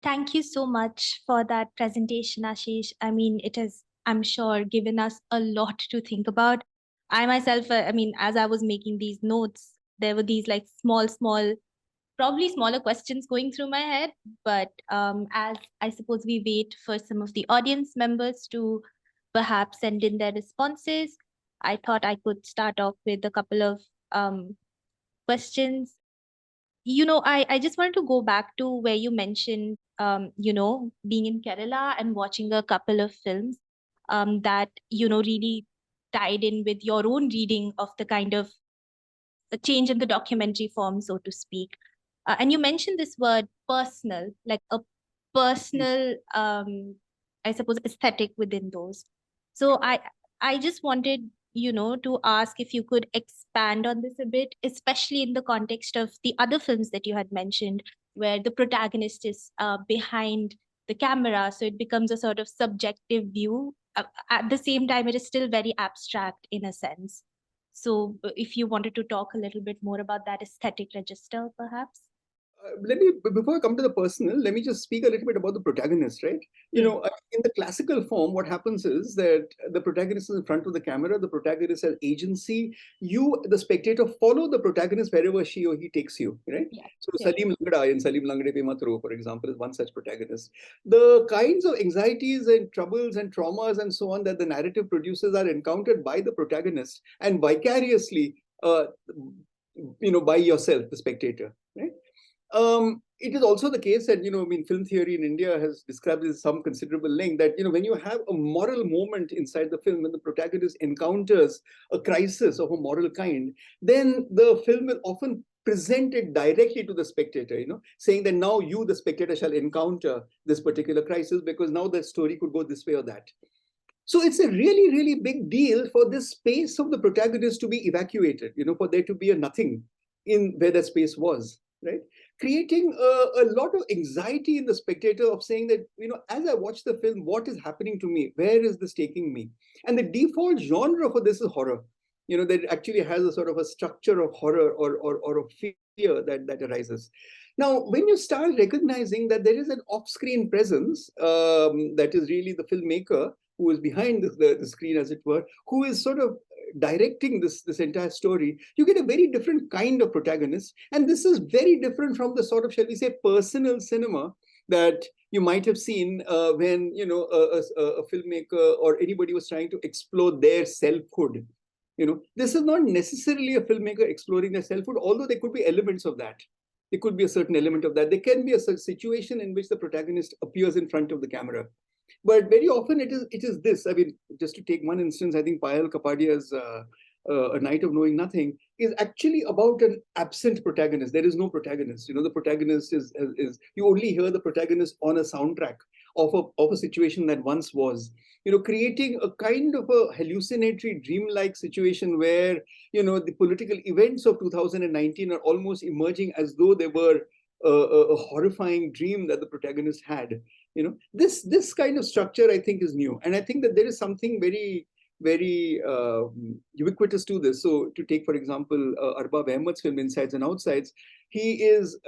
Thank you so much for that presentation, Ashish. I mean, it has, I'm sure, given us a lot to think about. I myself, I mean, as I was making these notes, there were these like small, probably smaller questions going through my head. But as I suppose we wait for some of the audience members to perhaps send in their responses, I thought I could start off with a couple of questions. I just wanted to go back to where you mentioned, being in Kerala and watching a couple of films that, really tied in with your own reading of the kind of a change in the documentary form, so to speak. And you mentioned this word personal, like a personal, I suppose, aesthetic within those. So I just wanted, to ask if you could expand on this a bit, especially in the context of the other films that you had mentioned, where the protagonist is behind the camera. So it becomes a sort of subjective view. At the same time, it is still very abstract in a sense. So if you wanted to talk a little bit more about that aesthetic register, perhaps. Before I come to the personal, let me just speak a little bit about the protagonist, right? In the classical form, what happens is that the protagonist is in front of the camera, the protagonist has agency. You, the spectator, follow the protagonist wherever she or he takes you, right? Yeah. So Yeah. Salim Langda in Salim Langde Pe Mat Ro, for example, is one such protagonist. The kinds of anxieties and troubles and traumas and so on that the narrative produces are encountered by the protagonist and vicariously, by yourself, the spectator, right? It is also the case that, film theory in India has described this some considerable length that, when you have a moral moment inside the film, when the protagonist encounters a crisis of a moral kind, then the film will often present it directly to the spectator, saying that now you, the spectator, shall encounter this particular crisis because now the story could go this way or that. So it's a really, really big deal for this space of the protagonist to be evacuated, for there to be a nothing in where that space was, right? Creating a lot of anxiety in the spectator of saying that, as I watch the film, what is happening to me? Where is this taking me? And the default genre for this is horror. That actually has a sort of a structure of horror or of fear that arises. Now, when you start recognizing that there is an off-screen presence that is really the filmmaker who is behind the screen, as it were, who is sort of directing this entire story, you get a very different kind of protagonist. And this is very different from the sort of, shall we say, personal cinema that you might have seen when a filmmaker or anybody was trying to explore their selfhood. This is not necessarily a filmmaker exploring their selfhood, although there could be elements of that. There could be a certain element of that. There can be a situation in which the protagonist appears in front of the camera. But very often it is this. I mean, just to take one instance, I think Payal Kapadia's A Night of Knowing Nothing is actually about an absent protagonist. There is no protagonist. The protagonist is you only hear the protagonist on a soundtrack of a situation that once was. Creating a kind of a hallucinatory, dreamlike situation where the political events of 2019 are almost emerging as though they were a horrifying dream that the protagonist had. This kind of structure, I think, is new, and I think that there is something very, very ubiquitous to this. So to take, for example, Arbab Ahmad's film Insides and Outsides, he is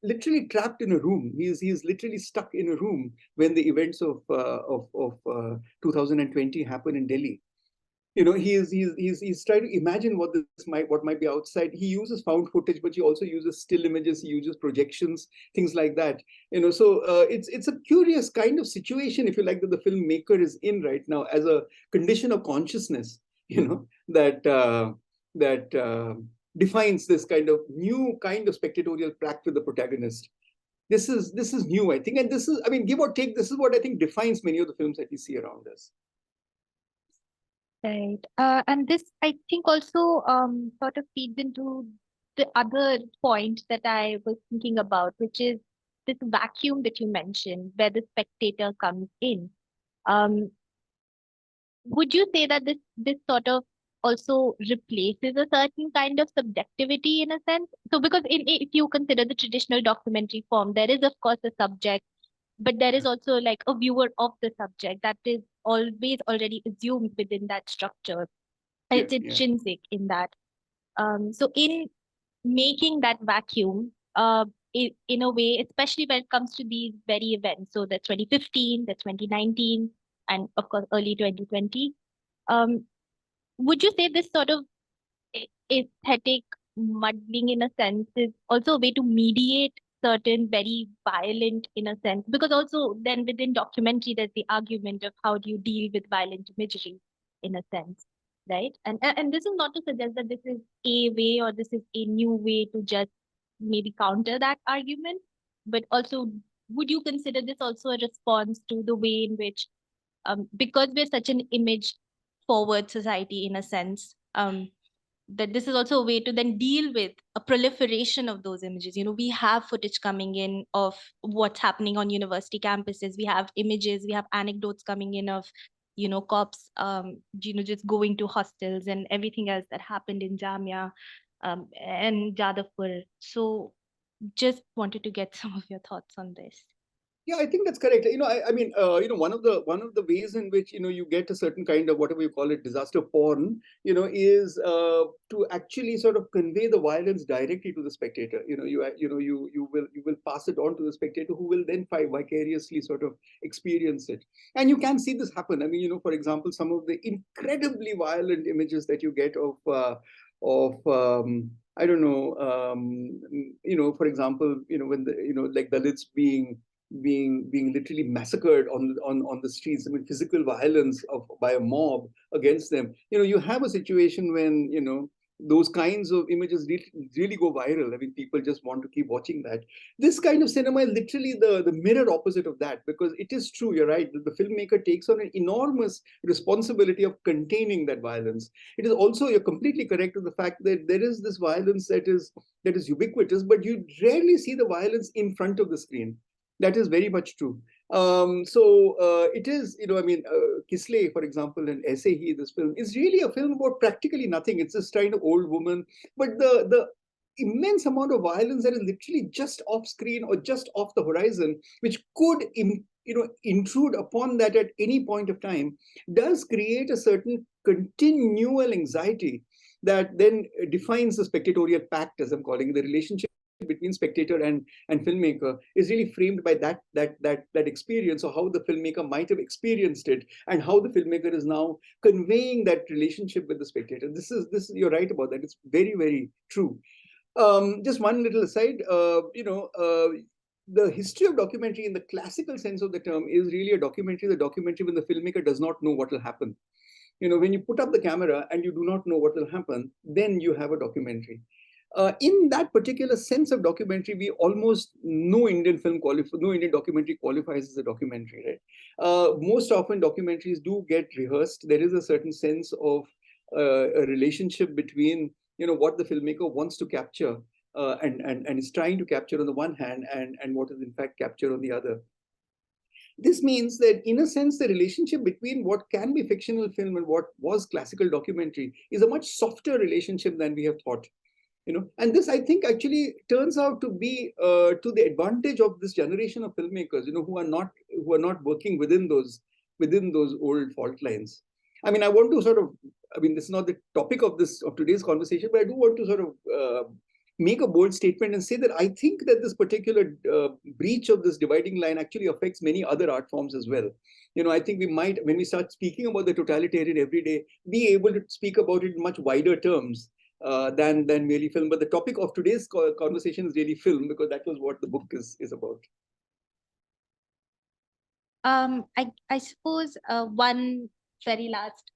literally trapped in a room. He's literally stuck in a room when the events of 2020 happen in Delhi. He's trying to imagine what might be outside. He uses found footage, but he also uses still images. He uses projections, things like that. So it's a curious kind of situation, if you like, that the filmmaker is in right now as a condition of consciousness. That defines this kind of new kind of spectatorial pact with the protagonist. This is new, I think, and this is, I mean, give or take, this is what I think defines many of the films that we see around us. Right. And this, I think, also sort of feeds into the other point that I was thinking about, which is this vacuum that you mentioned, where the spectator comes in. Um, would you say that this sort of also replaces a certain kind of subjectivity in a sense? So, because if you consider the traditional documentary form, there is of course a subject, but there is also like a viewer of the subject that is always already assumed within that structure. It's intrinsic in that. So in making that vacuum, in a way, especially when it comes to these very events. So the 2015, the 2019, and of course early 2020. Um, would you say this sort of aesthetic muddling in a sense is also a way to mediate certain very violent in a sense? Because also then within documentary there's the argument of how do you deal with violent imagery in a sense, right? And this is not to suggest that this is a way or this is a new way to just maybe counter that argument, but also would you consider this also a response to the way in which because we're such an image forward society in a sense, that this is also a way to then deal with a proliferation of those images. We have footage coming in of what's happening on university campuses. We have images, we have anecdotes coming in of, cops, just going to hostels and everything else that happened in Jamia and Jadavpur. So just wanted to get some of your thoughts on this. Yeah, I think that's correct. I mean, one of the ways in which you get a certain kind of whatever you call it disaster porn, is to actually sort of convey the violence directly to the spectator. You will pass it on to the spectator, who will then vicariously sort of experience it. And you can see this happen. I mean, for example, some of the incredibly violent images that you get of I don't know, for example, when like Dalits being literally massacred on the streets. I mean, physical violence by a mob against them. You have a situation when those kinds of images really go viral. I mean, people just want to keep watching that. This kind of cinema is literally the mirror opposite of that, because it is true, you're right, that the filmmaker takes on an enormous responsibility of containing that violence. It is also, you're completely correct with the fact that there is this violence that is ubiquitous, but you rarely see the violence in front of the screen. That is very much true. It is, I mean, Kislay, for example, and Aise Hi, this film, is really a film about practically nothing. It's this kind of old woman, but the immense amount of violence that is literally just off screen or just off the horizon, which could intrude upon that at any point of time, does create a certain continual anxiety that then defines the spectatorial pact, as I'm calling it. The relationship between spectator and filmmaker is really framed by that experience, or how the filmmaker might have experienced it, and how the filmmaker is now conveying that relationship with the spectator. This, you're right about that. It's very, very true. Just one little aside, the history of documentary in the classical sense of the term is really the documentary when the filmmaker does not know what will happen. When you put up the camera and you do not know what will happen, then you have a documentary. In that particular sense of documentary, we almost no Indian documentary qualifies as a documentary, right? Most often documentaries do get rehearsed. There is a certain sense of a relationship between what the filmmaker wants to capture and is trying to capture on the one hand, and what is in fact captured on the other. This means that, in a sense, the relationship between what can be fictional film and what was classical documentary is a much softer relationship than we have thought. And this, I think, actually turns out to be to the advantage of this generation of filmmakers, who are not working within those old fault lines. I mean, this is not the topic of today's conversation, but I do want to sort of make a bold statement and say that I think that this particular breach of this dividing line actually affects many other art forms as well. I think we might, when we start speaking about the totalitarian every day, be able to speak about it in much wider terms than merely film. But the topic of today's conversation is really film, because that was what the book is about. I suppose one very last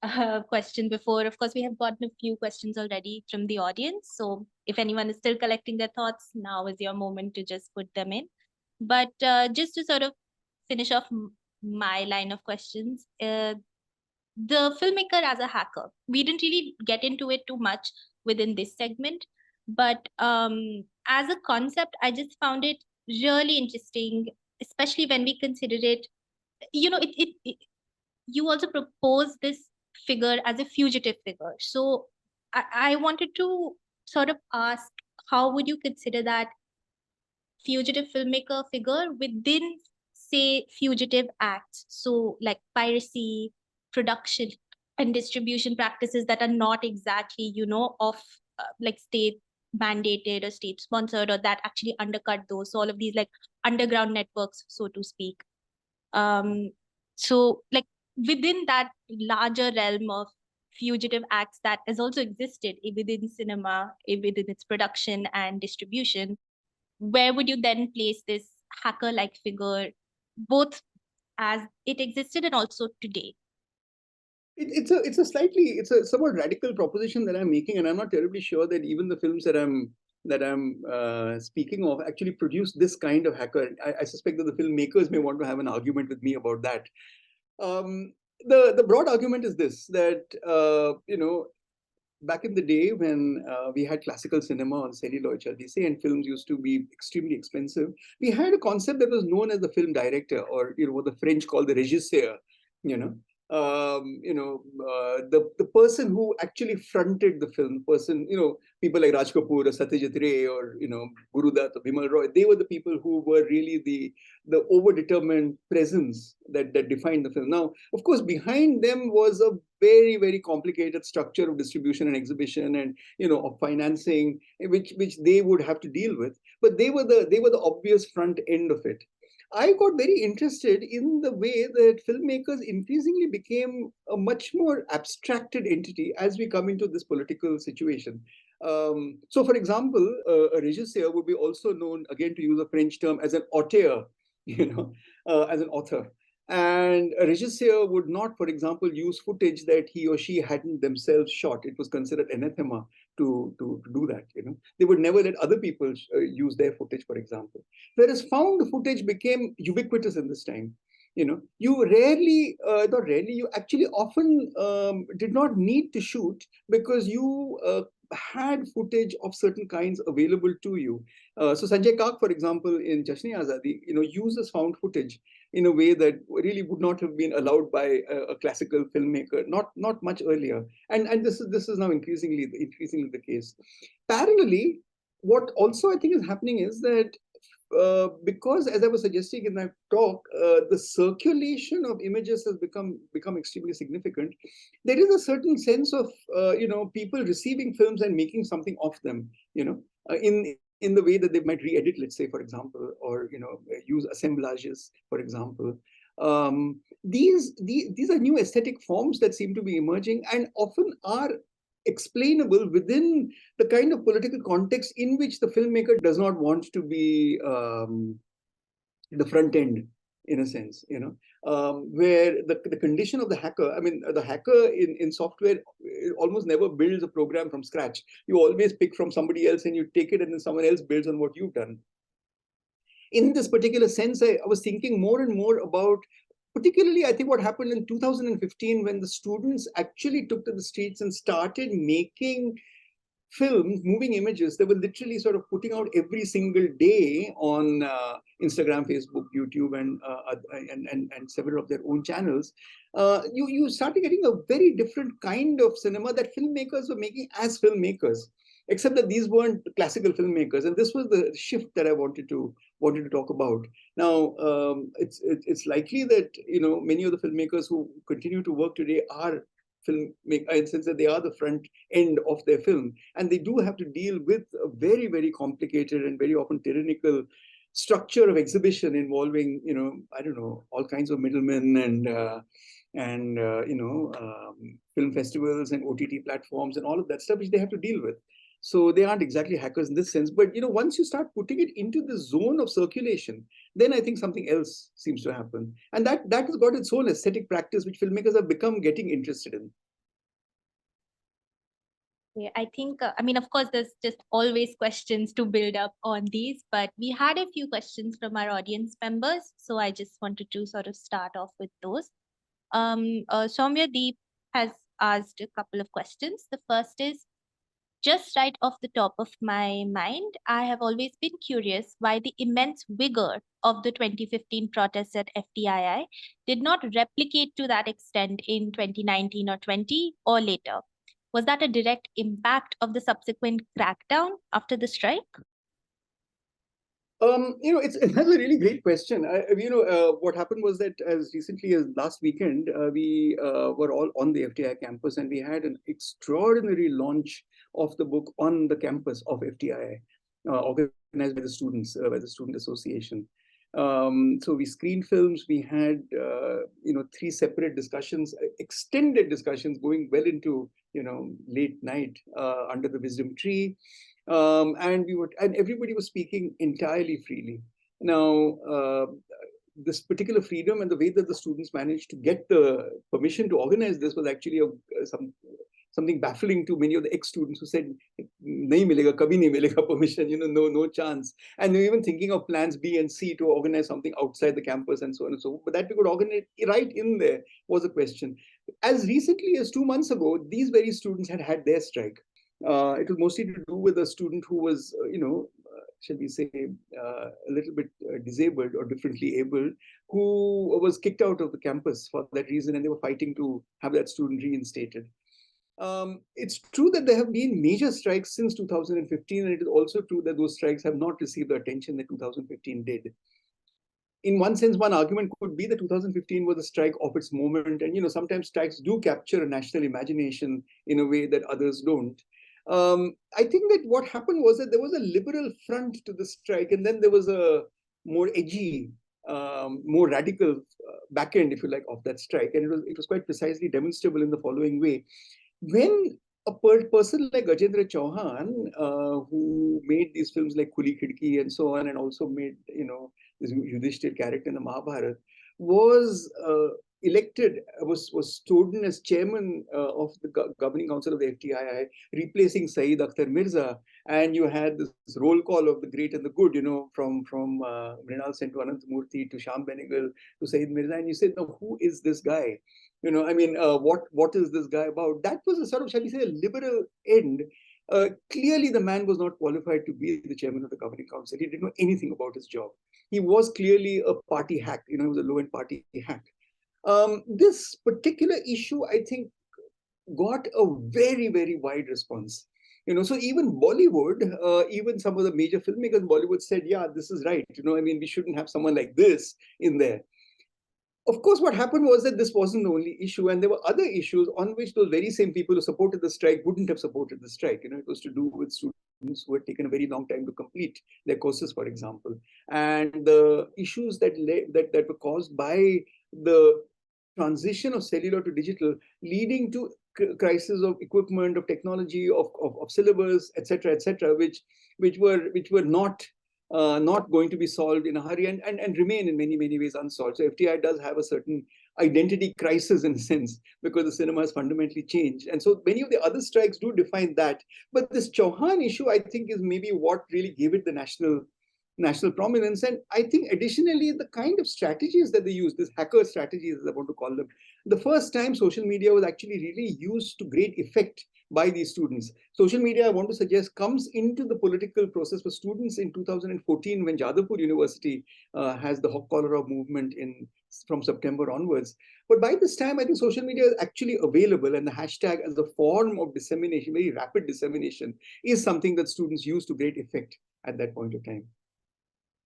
question before, of course, we have gotten a few questions already from the audience. So if anyone is still collecting their thoughts, now is your moment to just put them in. But just to sort of finish off my line of questions, the filmmaker as a hacker, we didn't really get into it too much within this segment, but as a concept, I just found it really interesting, especially when we consider it, you also propose this figure as a fugitive figure. So I wanted to sort of ask, how would you consider that fugitive filmmaker figure within, say, fugitive acts? So like piracy, production and distribution practices that are not exactly, of like state mandated or state sponsored, or that actually undercut those. So all of these like underground networks, so to speak. So like within that larger realm of fugitive acts that has also existed within cinema, within its production and distribution, where would you then place this hacker-like figure, both as it existed and also today? It's a somewhat radical proposition that I'm making, and I'm not terribly sure that even the films that I'm speaking of actually produce this kind of hacker. I suspect that the filmmakers may want to have an argument with me about that. Um, the broad argument is this, that back in the day when we had classical cinema on celluloid, shall we say, and films used to be extremely expensive, we had a concept that was known as the film director, or what the French call the régisseur. You know, the person who actually fronted the film, person, people like Raj Kapoor or Satyajit Ray or Guru Dutt or Bimal Roy, they were the people who were really the overdetermined presence that defined the film. Now, of course, behind them was a very, very complicated structure of distribution and exhibition and of financing, which they would have to deal with. But they were the obvious front end of it. I got very interested in the way that filmmakers increasingly became a much more abstracted entity as we come into this political situation. So, for example, a regisseur would be also known, again to use a French term, as an auteur, as an author. And a regisseur would not, for example, use footage that he or she hadn't themselves shot. It was considered anathema to do that. They would never let other people use their footage, for example. Whereas found footage became ubiquitous in this time. You rarely, not rarely, you actually often did not need to shoot because you had footage of certain kinds available to you. So Sanjay Kak, for example, in Jashn-e-Azadi, uses found footage in a way that really would not have been allowed by a classical filmmaker, not much earlier. And this is now increasingly the case. Parallelly, what also I think is happening is that because, as I was suggesting in that talk, the circulation of images has become extremely significant. There is a certain sense of people receiving films and making something of them. In the way that they might re-edit, let's say, for example, or use assemblages, for example. These are new aesthetic forms that seem to be emerging and often are explainable within the kind of political context in which the filmmaker does not want to be the front end, in a sense, where the condition of the hacker, I mean, the hacker in software almost never builds a program from scratch. You always pick from somebody else and you take it and then someone else builds on what you've done. In this particular sense, I was thinking more and more about, particularly, I think what happened in 2015 when the students actually took to the streets and started making films, moving images. They were literally sort of putting out every single day on Instagram, Facebook, YouTube, and several of their own channels. You started getting a very different kind of cinema that filmmakers were making as filmmakers, except that these weren't classical filmmakers. And this was the shift that I wanted to talk about. Now, it's likely that many of the filmmakers who continue to work today are filmmakers, in the sense that they are the front end of their film, and they do have to deal with a very, very complicated and very often tyrannical structure of exhibition involving I don't know, all kinds of middlemen and film festivals and OTT platforms and all of that stuff which they have to deal with. So they aren't exactly hackers in this sense, but once you start putting it into the zone of circulation, then I think something else seems to happen, and that has got its own aesthetic practice, which filmmakers have become getting interested in. Yeah, I think, I mean, of course, there's just always questions to build up on these, but we had a few questions from our audience members. So I just wanted to sort of start off with those. Soumya Deep has asked a couple of questions. The first is, just right off the top of my mind, I have always been curious why the immense vigor of the 2015 protests at FTII did not replicate to that extent in 2019 or 20 or later. Was that a direct impact of the subsequent crackdown after the strike? That's a really great question. What happened was that as recently as last weekend, we were all on the FTI campus, and we had an extraordinary launch of the book on the campus of FTII, organized by the Student Association. So we screened films. We had 3 separate discussions, extended discussions, going well into late night under the wisdom tree, and everybody was speaking entirely freely. Now, this particular freedom and the way that the students managed to get the permission to organize this was actually something baffling to many of the ex-students who said, nahi milega, kabhi nahi milega permission, no chance. And they were even thinking of plans B and C to organize something outside the campus and so on and so forth. But that we could organize right in there was a question. As recently as 2 months ago, these very students had their strike. It was mostly to do with a student who was, shall we say, a little bit disabled or differently abled, who was kicked out of the campus for that reason, and they were fighting to have that student reinstated. It's true that there have been major strikes since 2015, and it is also true that those strikes have not received the attention that 2015 did. In one sense, one argument could be that 2015 was a strike of its moment, and sometimes strikes do capture a national imagination in a way that others don't. I think that what happened was that there was a liberal front to the strike, and then there was a more edgy, more radical back end, if you like, of that strike. And it was quite precisely demonstrable in the following way. When a person like Gajendra Chauhan, who made these films like Khuli Khidki and so on, and also made, this Yudhishthir character in the Mahabharata, was elected, was chosen as chairman of the governing council of the FTII, replacing Saeed Akhtar Mirza. And you had this roll call of the great and the good, from Mrinal Sen to Anant Murthy to Sham Benegal to Saeed Mirza. And you said, no, who is this guy? What is this guy about? That was a sort of, shall we say, a liberal end. Clearly, the man was not qualified to be the chairman of the governing council. He didn't know anything about his job. He was clearly a party hack. He was a low-end party hack. This particular issue, I think, got a very, very wide response. So even Bollywood, even some of the major filmmakers in Bollywood said, yeah, this is right. We shouldn't have someone like this in there. Of course, what happened was that this wasn't the only issue, and there were other issues on which those very same people who supported the strike wouldn't have supported the strike. It was to do with students who had taken a very long time to complete their courses, for example, and the issues that were caused by the transition of cellular to digital, leading to crisis of equipment, of technology, of syllabus, etc., which were not going to be solved in a hurry and remain in many, many ways unsolved. So FTI does have a certain identity crisis in a sense, because the cinema has fundamentally changed. And so many of the other strikes do define that. But this Chauhan issue, I think, is maybe what really gave it the national prominence. And I think additionally, the kind of strategies that they use, these hacker strategies, as I want to call them, the first time social media was actually really used to great effect by these students. Social media, I want to suggest, comes into the political process for students in 2014 when Jadavpur University has the hot cholera movement from September onwards. But by this time, I think social media is actually available, and the hashtag as a form of dissemination, very rapid dissemination, is something that students use to great effect at that point of time.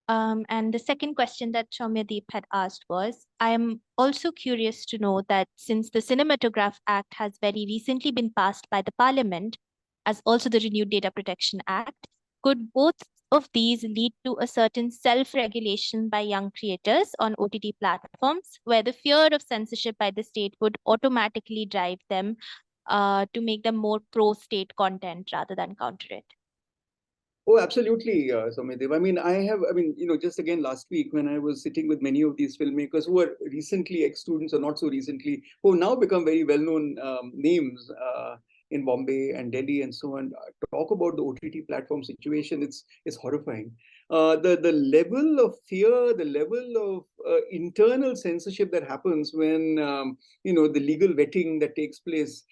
And the second question that Soumyadeep had asked was, I am also curious to know that since the Cinematograph Act has very recently been passed by the Parliament, as also the renewed Data Protection Act, could both of these lead to a certain self-regulation by young creators on OTT platforms, where the fear of censorship by the state would automatically drive them to make them more pro-state content rather than counter it? Oh, absolutely, Soumyadeep. Just again last week when I was sitting with many of these filmmakers who were recently ex-students or not so recently, who have now become very well-known names in Bombay and Delhi and so on, talk about the OTT platform situation, it's horrifying. The level of fear, the level of internal censorship that happens when, the legal vetting that takes place,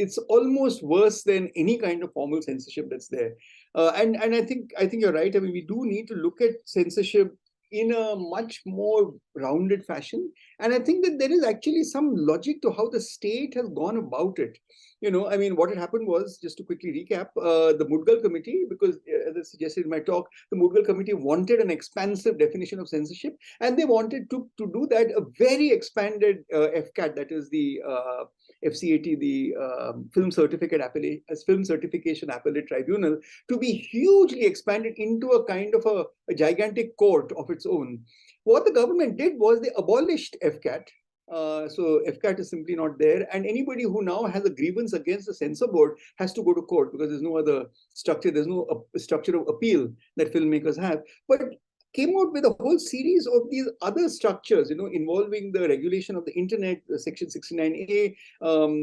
it's almost worse than any kind of formal censorship that's there. And I think you're right. We do need to look at censorship in a much more rounded fashion. And I think that there is actually some logic to how the state has gone about it. What had happened was, just to quickly recap, the Mudgal Committee, because as I suggested in my talk, the Mudgal Committee wanted an expansive definition of censorship, and they wanted to do that a very expanded FCAT, that is the FCAT, the Film Certification Appellate Tribunal, to be hugely expanded into a kind of a gigantic court of its own. What the government did was they abolished FCAT. So FCAT is simply not there, and anybody who now has a grievance against the censor board has to go to court, because there's no other structure, there's no structure of appeal that filmmakers have. But came out with a whole series of these other structures, involving the regulation of the internet, Section 69A,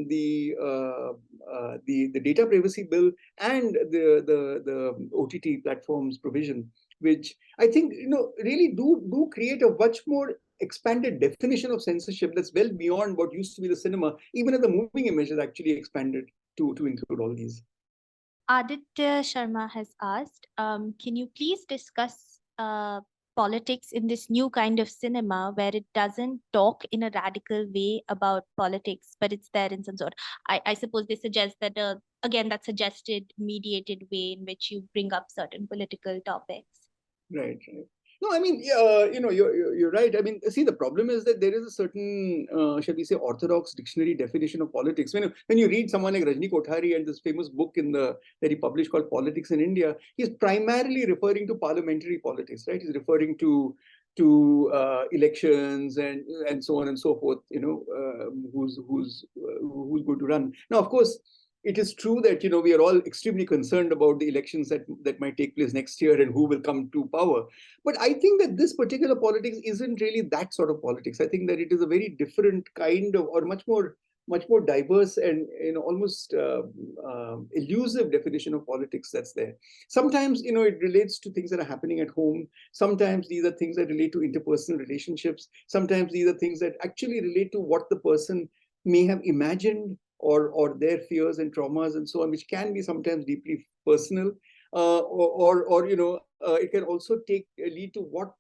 the data privacy bill, and the OTT platforms provision, which I think really do create a much more expanded definition of censorship that's well beyond what used to be the cinema, even if the moving image is actually expanded to include all these. Aditya Sharma has asked, can you please discuss politics in this new kind of cinema where it doesn't talk in a radical way about politics, but it's there in some sort. I suppose they suggest that, again, that suggested mediated way in which you bring up certain political topics. Right. No, I mean, you're right. I mean, see, the problem is that there is a certain, shall we say, orthodox dictionary definition of politics. When you read someone like Rajni Kothari and this famous book that he published called Politics in India, he's primarily referring to parliamentary politics, right? He's referring to elections and so on and so forth. Who's going to run now? Of course, it is true that we are all extremely concerned about the elections that might take place next year and who will come to power. But I think that this particular politics isn't really that sort of politics. I think that it is a very different kind of, or much more diverse and almost elusive definition of politics that's there. Sometimes it relates to things that are happening at home. Sometimes these are things that relate to interpersonal relationships. Sometimes these are things that actually relate to what the person may have imagined, or their fears and traumas and so on, which can be sometimes deeply personal, or it can also lead to what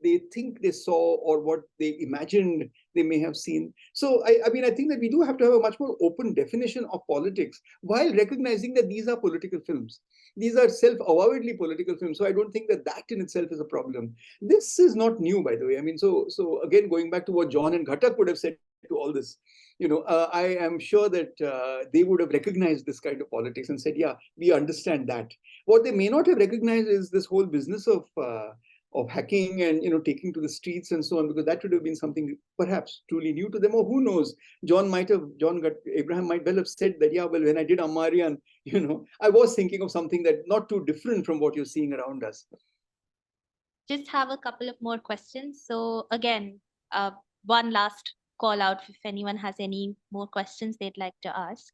they think they saw or what they imagined they may have seen. So I think that we do have to have a much more open definition of politics, while recognizing that these are political films. These are self-avowedly political films. So I don't think that in itself is a problem. This is not new, by the way. I mean, so again, going back to what John and Ghatak would have said to all this, I am sure that they would have recognized this kind of politics and said, yeah, we understand that. What they may not have recognized is this whole business of hacking and taking to the streets and so on, because that would have been something perhaps truly new to them. Or who knows, Abraham might well have said that, yeah, well, when I did Amarian, I was thinking of something that not too different from what you're seeing around us. Just have a couple of more questions. So again, one last call out if anyone has any more questions they'd like to ask.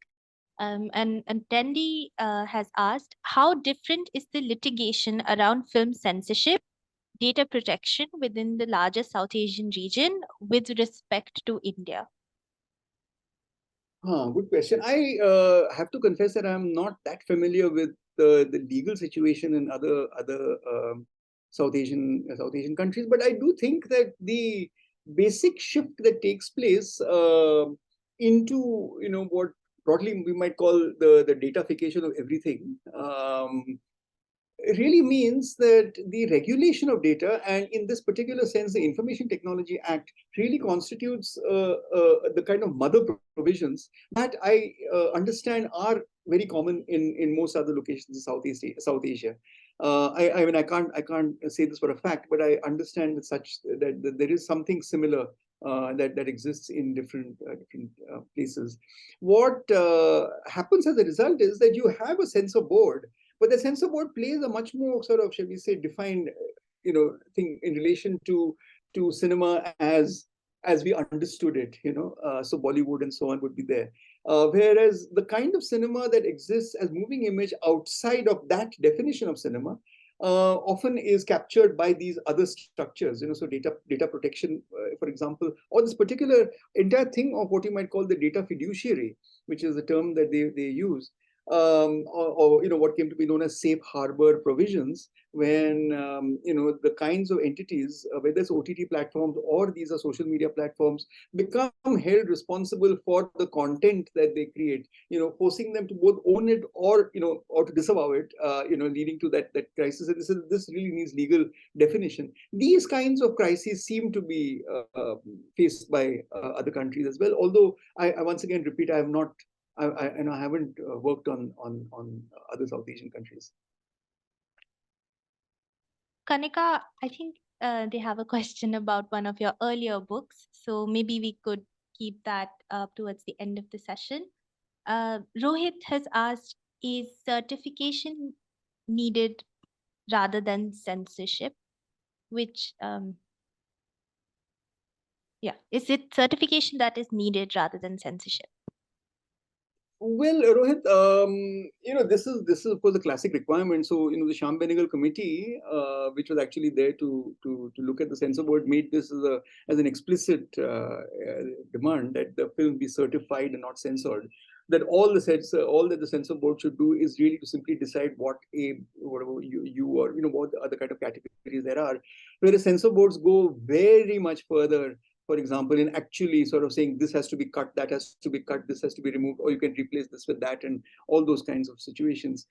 And Tendi has asked, how different is the litigation around film censorship, data protection within the larger South Asian region with respect to India? Good question. I have to confess that I'm not that familiar with the legal situation in other South Asian countries, but I do think that the basic shift that takes place into what broadly we might call the datafication of everything really means that the regulation of data, and in this particular sense, the Information Technology Act, really constitutes the kind of mother provisions that I understand are very common in most other locations in South Asia. I mean, I can't say this for a fact, but I understand that there is something similar that exists in different places. What happens as a result is that you have a censor board, but the censor board plays a much more sort of, shall we say, defined thing in relation to cinema as we understood it. So Bollywood and so on would be there. Whereas the kind of cinema that exists as moving image outside of that definition of cinema often is captured by these other structures, so data protection, for example, or this particular entire thing of what you might call the data fiduciary, which is the term that they use. or what came to be known as safe harbor provisions, when the kinds of entities, whether it's OTT platforms or these are social media platforms, become held responsible for the content that they create, forcing them to both own it or to disavow it, leading to that crisis. And this really needs legal definition. These kinds of crises seem to be faced by other countries as well. Although I once again repeat, I have not, I haven't worked on other South Asian countries. Kanika, I think they have a question about one of your earlier books, so maybe we could keep that towards the end of the session. Rohit has asked, is certification needed rather than censorship? Which, is it certification that is needed rather than censorship? Well, Rohit, this is of course the classic requirement. So, the Sham-Benegal committee, which was actually there to look at the censor board, made this as an explicit demand that the film be certified and not censored. That all that the censor board should do is really to simply decide whatever you or what other kind of categories there are. Whereas censor boards go very much further, for example, in actually sort of saying this has to be cut, that has to be cut, this has to be removed, or you can replace this with that, and all those kinds of situations.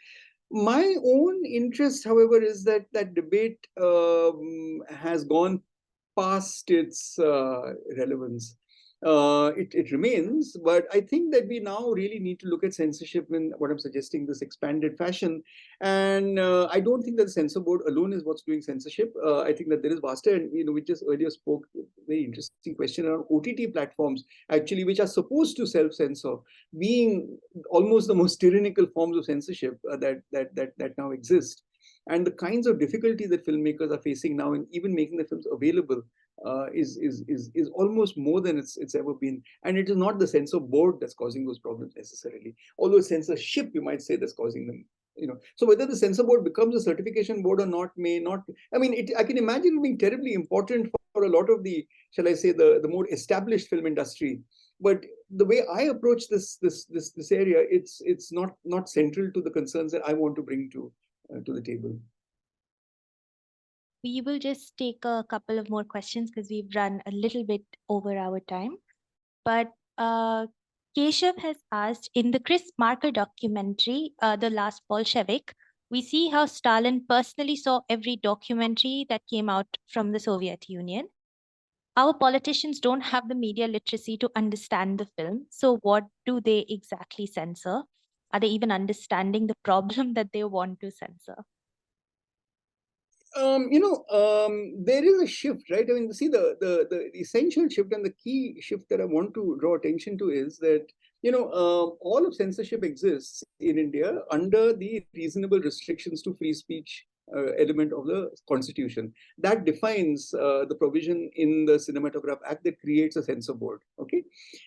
My own interest, however, is that debate has gone past its relevance. It remains, but I think that we now really need to look at censorship in what I'm suggesting, this expanded fashion. And I don't think that the censor board alone is what's doing censorship. I think that there is vaster, and we just earlier spoke very interesting question around OTT platforms, actually, which are supposed to self-censor, being almost the most tyrannical forms of censorship that now exist. And the kinds of difficulties that filmmakers are facing now in even making the films available is almost more than it's ever been. And it is not the censor board that's causing those problems necessarily, although censorship, you might say, that's causing them. So whether the censor board becomes a certification board or not may not. I mean, I can imagine it being terribly important for a lot of the, shall I say, the more established film industry. But the way I approach this area, it's not central to the concerns that I want to bring to the table. We will just take a couple of more questions because we've run a little bit over our time. But Keshav has asked, in the Chris Marker documentary, The Last Bolshevik, we see how Stalin personally saw every documentary that came out from the Soviet Union. Our politicians don't have the media literacy to understand the film. So what do they exactly censor? Are they even understanding the problem that they want to censor? There is a shift, right? I mean, see, the essential shift and the key shift that I want to draw attention to is that, all of censorship exists in India under the reasonable restrictions to free speech element of the constitution. That defines the provision in the Cinematograph Act that creates a censor board. Okay.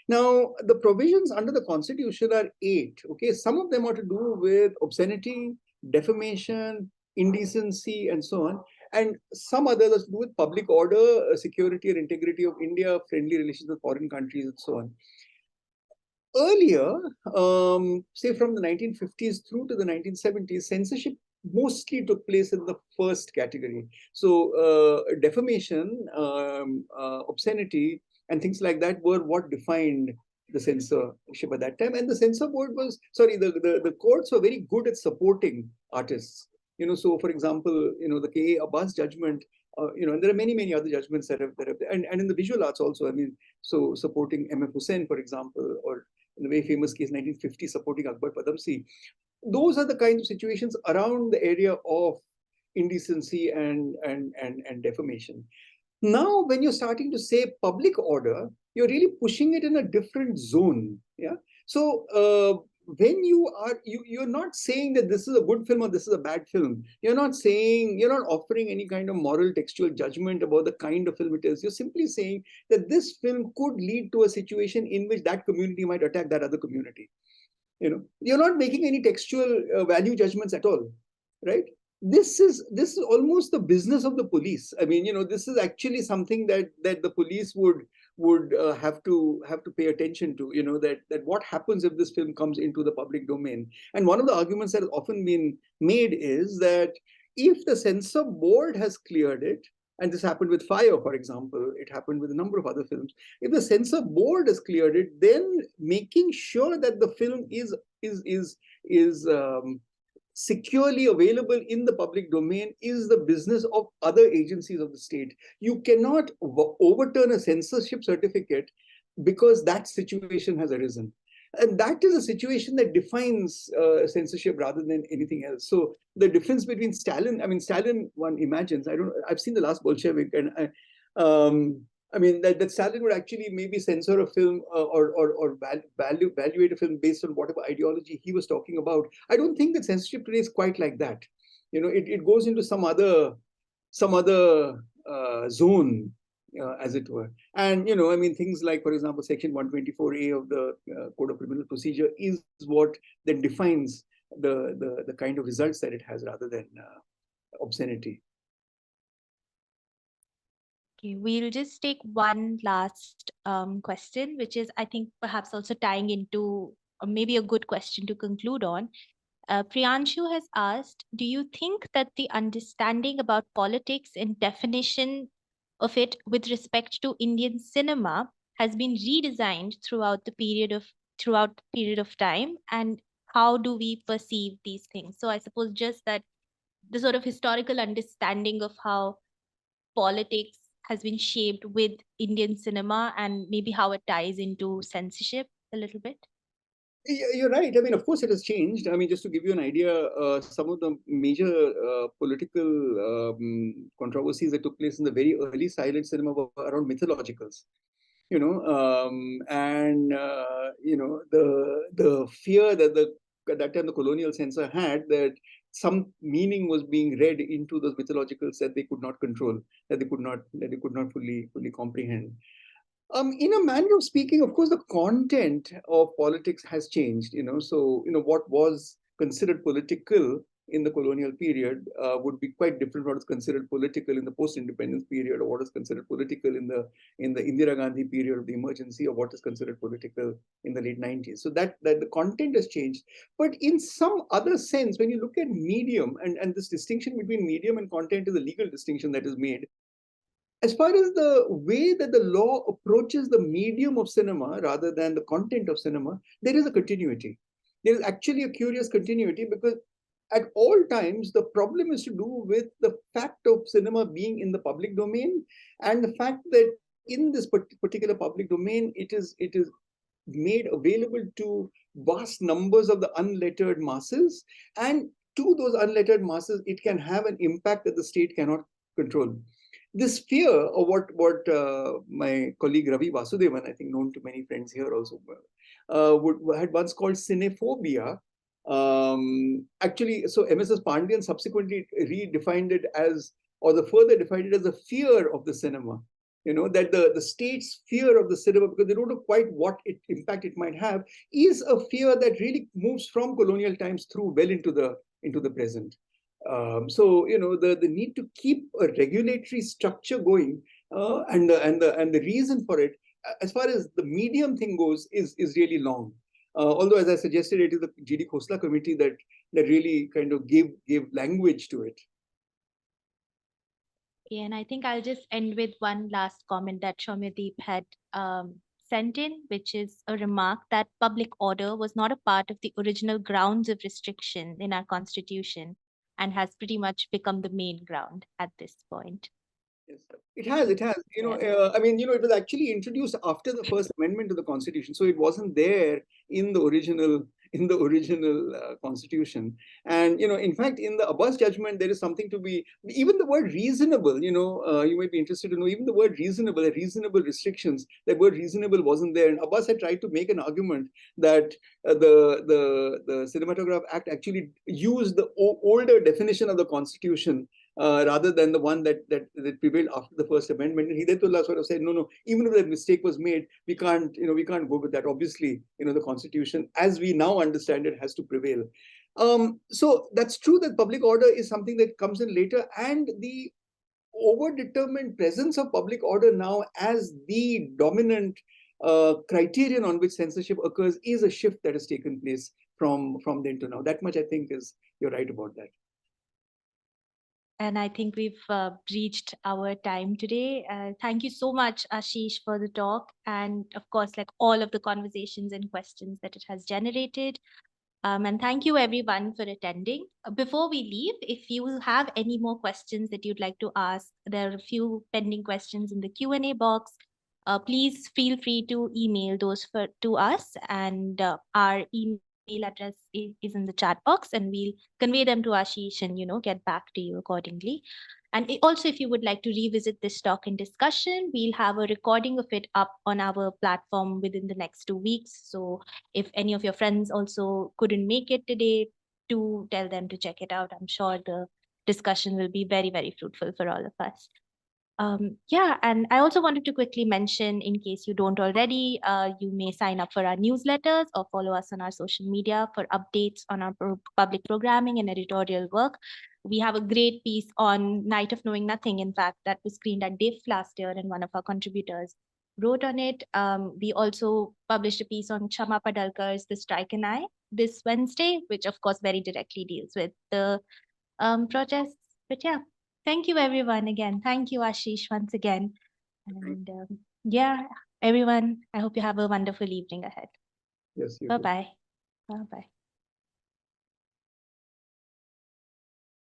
Now, the provisions under the constitution are 8. Okay. Some of them are to do with obscenity, defamation, indecency, and so on. And some others are to do with public order, security and integrity of India, friendly relations with foreign countries, and so on. Earlier, say from the 1950s through to the 1970s, censorship mostly took place in the first category. So defamation, obscenity, and things like that were what defined the censorship at that time. And the censor board was, the courts were very good at supporting artists. So for example, the K.A. Abbas judgment, and there are many other judgments that have and in the visual arts also, I mean, so supporting M.F. Hussain, for example, or in the very famous case, 1950, supporting Akbar Padamsi. Those are the kinds of situations around the area of indecency and defamation. Now, when you're starting to say public order, you're really pushing it in a different zone. Yeah. So when you're not saying that this is a good film or this is a bad film. You're not offering any kind of moral textual judgment about the kind of film it is. You're simply saying that this film could lead to a situation in which that community might attack that other community. You're not making any textual value judgments at all, right? This is almost the business of the police. I mean, this is actually something that the police would would have to pay attention to, that what happens if this film comes into the public domain. And one of the arguments that has often been made is that if the censor board has cleared it, and this happened with Fire, for example, it happened with a number of other films. If the censor board has cleared it, then making sure that the film is securely available in the public domain is the business of other agencies of the state. You cannot overturn a censorship certificate because that situation has arisen. And that is a situation that defines censorship rather than anything else. So the difference between Stalin, one imagines, I've seen The Last Bolshevik, and that Stalin would actually maybe censor a film or evaluate a film based on whatever ideology he was talking about. I don't think that censorship today is quite like that. It goes into some other zone, as it were. And things like, for example, Section 124A of the Code of Criminal Procedure is what then defines the kind of results that it has, rather than obscenity. Okay, we'll just take one last question, which is, I think, perhaps also tying into maybe a good question to conclude on. Priyanshu has asked, do you think that the understanding about politics and definition of it with respect to Indian cinema has been redesigned throughout the period of time? And how do we perceive these things? So I suppose just that the sort of historical understanding of how politics has been shaped with Indian cinema and maybe how it ties into censorship a little bit. You're right. Of course, it has changed. Just to give you an idea, some of the major political controversies that took place in the very early silent cinema were around mythologicals. The fear that at that time the colonial censor had, that some meaning was being read into those mythologicals that they could not control, that they could not fully comprehend. In a manner of speaking, of course, the content of politics has changed. So what was considered political in the colonial period would be quite different from what is considered political in the post-independence period, or what is considered political in the Indira Gandhi period of the emergency, or what is considered political in the late 90s. So that the content has changed. But in some other sense, when you look at medium, and this distinction between medium and content is a legal distinction that is made. As far as the way that the law approaches the medium of cinema rather than the content of cinema, there is a continuity. There is actually a curious continuity, because at all times the problem is to do with the fact of cinema being in the public domain, and the fact that in this particular public domain, it is made available to vast numbers of the unlettered masses, and to those unlettered masses, it can have an impact that the state cannot control. This fear, or what my colleague Ravi Vasudevan, I think known to many friends here also, had once called cinephobia. Actually, so M.S.S. Pandian subsequently redefined it as, or the further defined it as, the fear of the cinema. That the state's fear of the cinema, because they don't know quite what impact it might have, is a fear that really moves from colonial times through well into the present. So the need to keep a regulatory structure going, and the reason for it, as far as the medium thing goes, is really long. Although, as I suggested, it is the G.D. Khosla committee that really kind of gave language to it. Yeah, and I think I'll just end with one last comment that Soumyadeep had sent in, which is a remark that public order was not a part of the original grounds of restriction in our constitution, and has pretty much become the main ground at this point. Yes, it has. It has. It was actually introduced after the First Amendment to the Constitution, so it wasn't there in the original Constitution. And in fact, in the Abbas judgment, there is something to be. Even the word reasonable. You might be interested to know. Even the word reasonable, restrictions. That word reasonable wasn't there. And Abbas had tried to make an argument that the Cinematograph Act actually used the older definition of the Constitution, rather than the one that prevailed after the First Amendment. And Hidayatullah sort of said, no, even if that mistake was made, we can't go with that. Obviously, the Constitution, as we now understand it, has to prevail. So that's true that public order is something that comes in later, and the overdetermined presence of public order now as the dominant criterion on which censorship occurs is a shift that has taken place from then to now. That much I think is, you're right about that. And I think we've reached our time today. Thank you so much, Ashish, for the talk. And of course, like all of the conversations and questions that it has generated. And thank you everyone for attending. Before we leave, if you have any more questions that you'd like to ask, there are a few pending questions in the Q&A box. Please feel free to email those to us, and our email address is in the chat box, and we'll convey them to Ashish and get back to you accordingly. And also, if you would like to revisit this talk and discussion, we'll have a recording of it up on our platform within the next 2 weeks. So if any of your friends also couldn't make it today, to tell them to check it out. I'm sure the discussion will be very, very fruitful for all of us. Yeah, and I also wanted to quickly mention, in case you don't already, you may sign up for our newsletters or follow us on our social media for updates on our public programming and editorial work. We have a great piece on Night of Knowing Nothing, in fact, that was screened at DIF last year, and one of our contributors wrote on it. We also published a piece on Chama Padalkar's The Strike and I this Wednesday, which of course very directly deals with the protests. But yeah, thank you everyone again. Thank you, Ashish, once again. And yeah, everyone, I hope you have a wonderful evening ahead. Yes, you Bye do. bye. Bye bye.